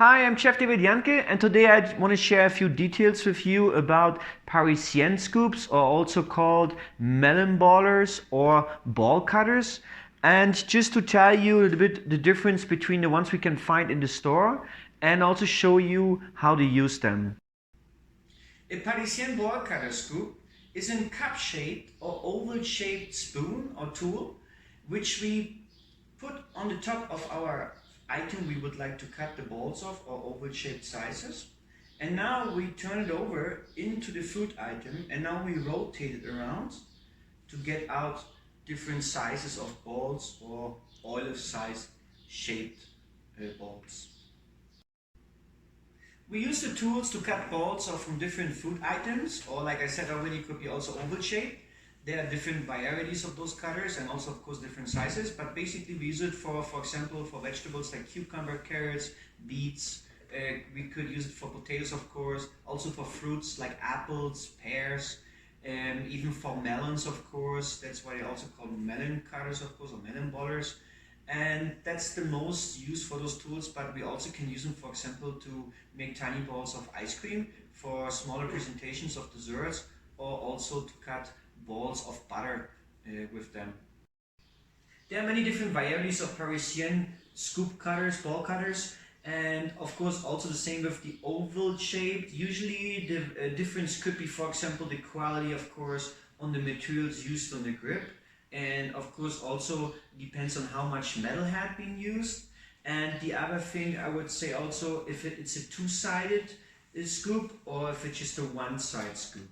Hi, I'm Chef David Jahnke, and today I want to share a few details with you about Parisienne scoops, or also called melon ballers or ball cutters, and just to tell you a little bit the difference between the ones we can find in the store and also show you how to use them. A Parisienne ball cutter scoop is a cup-shaped or oval-shaped spoon or tool which we put on the top of our item we would like to cut the balls of, or oval-shaped sizes. And now we turn it over into the food item, and now we rotate it around to get out different sizes of balls or olive-sized shaped balls. We use the tools to cut balls from different food items, or like I said already, it could be also oval shaped. There are different varieties of those cutters and also of course different sizes, but basically we use it for example, for vegetables like cucumber, carrots, beets. We could use it for potatoes of course, also for fruits like apples, pears, even for melons of course. That's why they also call melon cutters of course, or melon ballers. And that's the most used for those tools, but we also can use them for example to make tiny balls of ice cream, for smaller presentations of desserts, or also to cut balls of butter with them. There are many different varieties of Parisienne scoop cutters, ball cutters, and of course also the same with the oval shaped. Usually the difference could be, for example, the quality of course on the materials used on the grip, and of course also depends on how much metal had been used. And the other thing I would say also, if it's a two-sided scoop or if it's just a one-side scoop.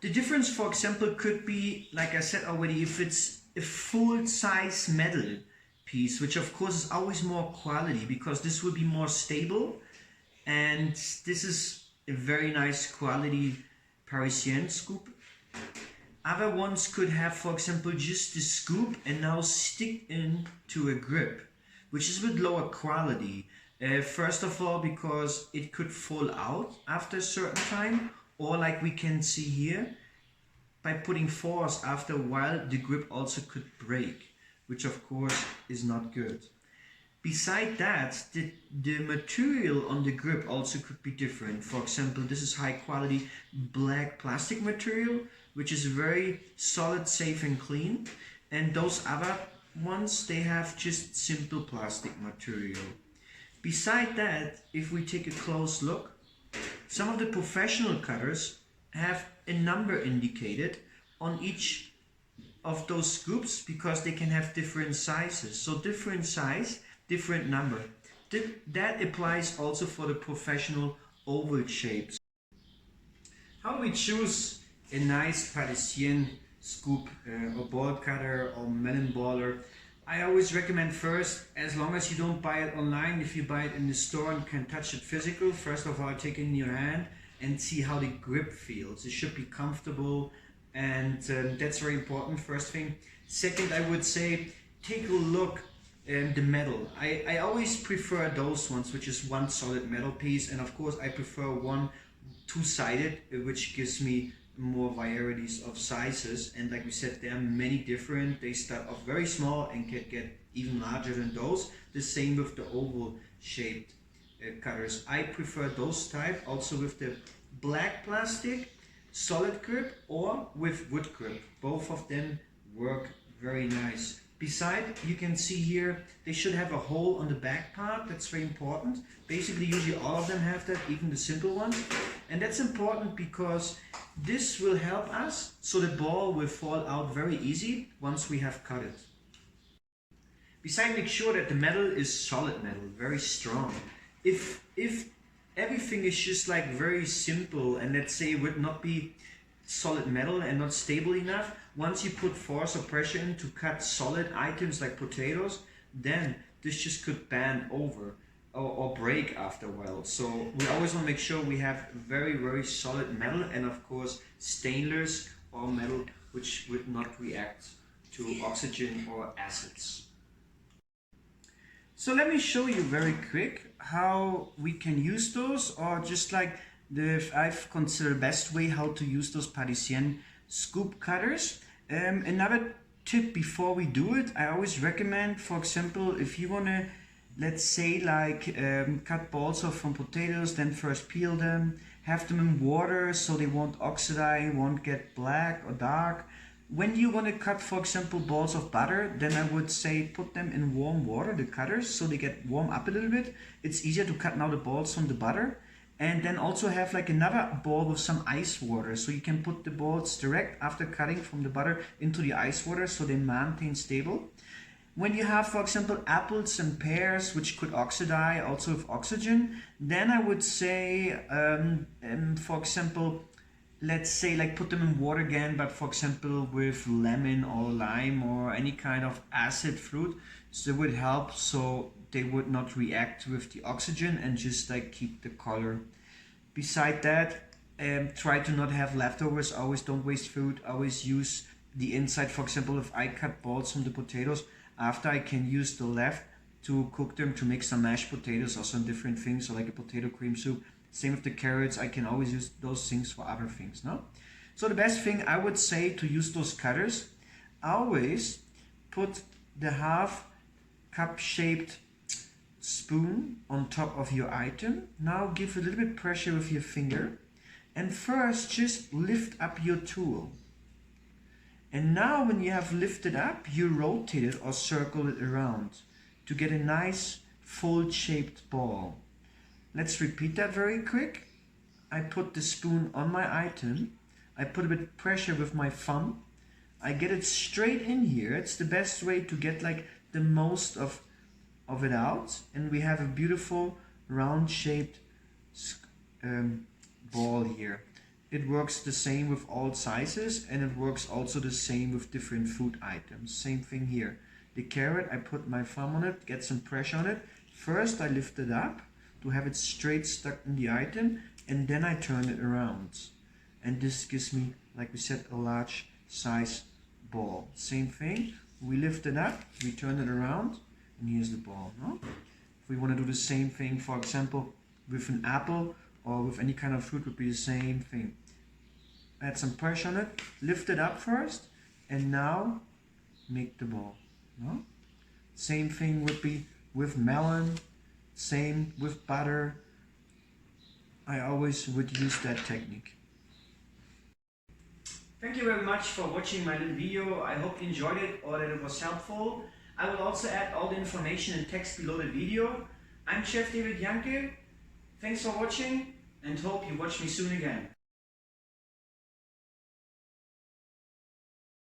The difference, for example, could be, like I said already, if it's a full-size metal piece, which of course is always more quality because this will be more stable, and this is a very nice quality Parisienne scoop. Other ones could have, for example, just the scoop and now stick into a grip, which is a bit lower quality. First of all, because it could fall out after a certain time, or like we can see here, by putting force after a while, the grip also could break, which of course is not good. Beside that, the material on the grip also could be different. For example, this is high quality black plastic material, which is very solid, safe and clean. And those other ones, they have just simple plastic material. Beside that, if we take a close look, some of the professional cutters have a number indicated on each of those scoops because they can have different sizes. So different size, different number. That applies also for the professional oval shapes. How do we choose a nice Parisienne scoop or ball cutter or melon baller? I always recommend first, as long as you don't buy it online, if you buy it in the store and can touch it physical, first of all take it in your hand and see how the grip feels. It should be comfortable, and that's very important, first thing. Second, I would say take a look at the metal. I always prefer those ones, which is one solid metal piece, and of course I prefer one two-sided, which gives me more varieties of sizes. And like we said, there are many different. They start off very small and can get even larger than those. The same with the oval shaped cutters. I prefer those type, also with the black plastic solid grip or with wood grip. Both of them work very nice. Beside, you can see here, they should have a hole on the back part. That's very important. Basically, usually all of them have that, even the simple ones. And that's important because this will help us so the ball will fall out very easy once we have cut it. Besides, make sure that the metal is solid metal, very strong. If everything is just like very simple and let's say would not be solid metal and not stable enough, once you put force or pressure in to cut solid items like potatoes, then this just could bend over or break after a while. So we always want to make sure we have very solid metal, and of course stainless or metal which would not react to oxygen or acids. So let me show you very quick how we can use those, or just like I've considered best way how to use those Parisienne scoop cutters. Another tip before we do it, I always recommend, for example, if you want to let's say like cut balls off from potatoes, then first peel them, have them in water so they won't oxidize, won't get black or dark. When you want to cut, for example, balls of butter, then I would say put them in warm water, the cutters, so they get warm up a little bit. It's easier to cut now the balls from the butter. And then also have like another bowl with some ice water, so you can put the balls direct after cutting from the butter into the ice water so they maintain stable. When you have, for example, apples and pears, which could oxidize also with oxygen, then I would say, for example, let's say like put them in water again, but for example with lemon or lime or any kind of acid fruit, so it would help so they would not react with the oxygen and just like keep the color. Beside that, try to not have leftovers. Always don't waste food. Always use the inside. For example, if I cut balls from the potatoes, after I can use the left to cook them to make some mashed potatoes or some different things, or like a potato cream soup. Same with the carrots. I can always use those things for other things, no? So the best thing I would say to use those cutters, always put the half cup shaped spoon on top of your item. Now give a little bit pressure with your finger, and first just lift up your tool. And now when you have lifted up, you rotate it or circle it around to get a nice full shaped ball. Let's repeat that very quick. I put the spoon on my item, I put a bit of pressure with my thumb, I get it straight in here. It's the best way to get like the most of it out, and we have a beautiful round shaped ball here. It works the same with all sizes, and it works also the same with different food items. Same thing here. The carrot, I put my thumb on it, get some pressure on it. First I lift it up to have it straight stuck in the item, and then I turn it around. And this gives me, like we said, a large size ball. Same thing, we lift it up, we turn it around, and here's the ball. No? If we want to do the same thing, for example, with an apple or with any kind of fruit, would be the same thing. Add some pressure on it, lift it up first, and now make the ball. No? Same thing would be with melon, same with butter. I always would use that technique. Thank you very much for watching my little video. I hope you enjoyed it or that it was helpful. I will also add all the information and text below the video. I'm Chef David Jahnke. Thanks for watching and hope you watch me soon again.